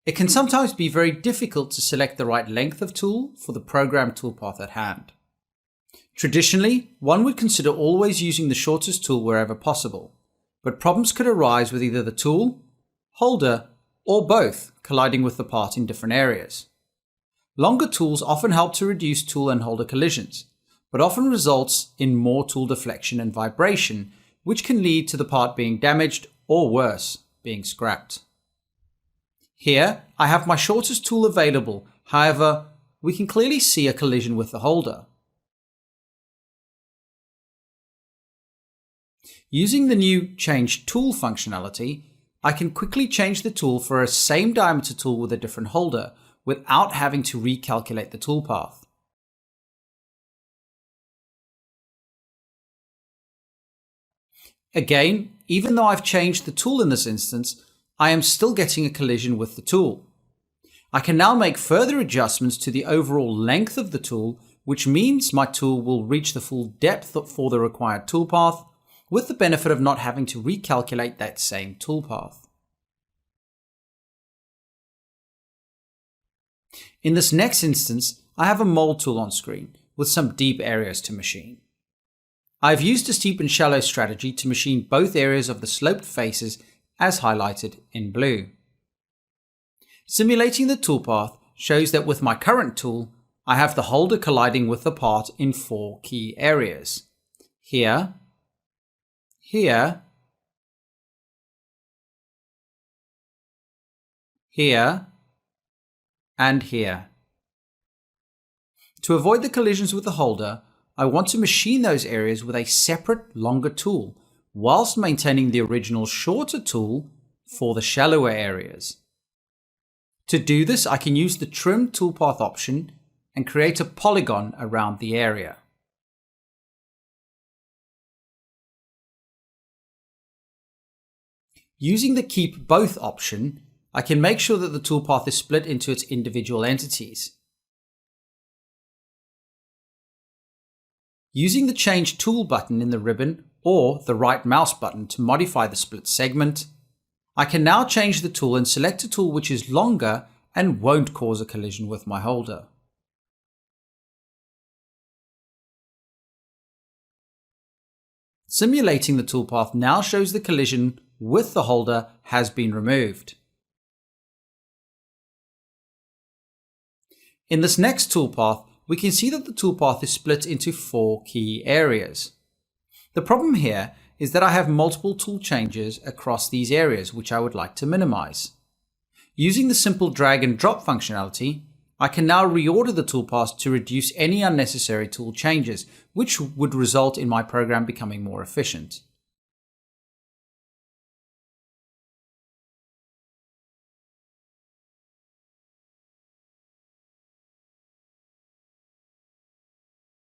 It can sometimes be very difficult to select the right length of tool for the program toolpath at hand. Traditionally, one would consider always using the shortest tool wherever possible, but problems could arise with either the tool, holder, or both colliding with the part in different areas. Longer tools often help to reduce tool and holder collisions, but often results in more tool deflection and vibration, which can lead to the part being damaged or worse, being scrapped. Here, I have my shortest tool available, however, we can clearly see a collision with the holder. Using the new Change Tool functionality, I can quickly change the tool for a same diameter tool with a different holder without having to recalculate the toolpath. Again, even though I've changed the tool in this instance, I am still getting a collision with the tool. I can now make further adjustments to the overall length of the tool, which means my tool will reach the full depth for the required toolpath, with the benefit of not having to recalculate that same toolpath. In this next instance, I have a mold tool on screen with some deep areas to machine. I've used a steep and shallow strategy to machine both areas of the sloped faces as highlighted in blue. Simulating the toolpath shows that with my current tool, I have the holder colliding with the part in 4 key areas. Here, here, here, and here. To avoid the collisions with the holder, I want to machine those areas with a separate, longer tool, whilst maintaining the original shorter tool for the shallower areas. To do this, I can use the Trim Toolpath option and create a polygon around the area. Using the Keep Both option, I can make sure that the toolpath is split into its individual entities. Using the Change Tool button in the ribbon or the right mouse button to modify the split segment, I can now change the tool and select a tool which is longer and won't cause a collision with my holder. Simulating the toolpath now shows the collision with the holder has been removed. In this next toolpath, we can see that the toolpath is split into 4 key areas. The problem here is that I have multiple tool changes across these areas which I would like to minimize. Using the simple drag and drop functionality, I can now reorder the toolpath to reduce any unnecessary tool changes, which would result in my program becoming more efficient.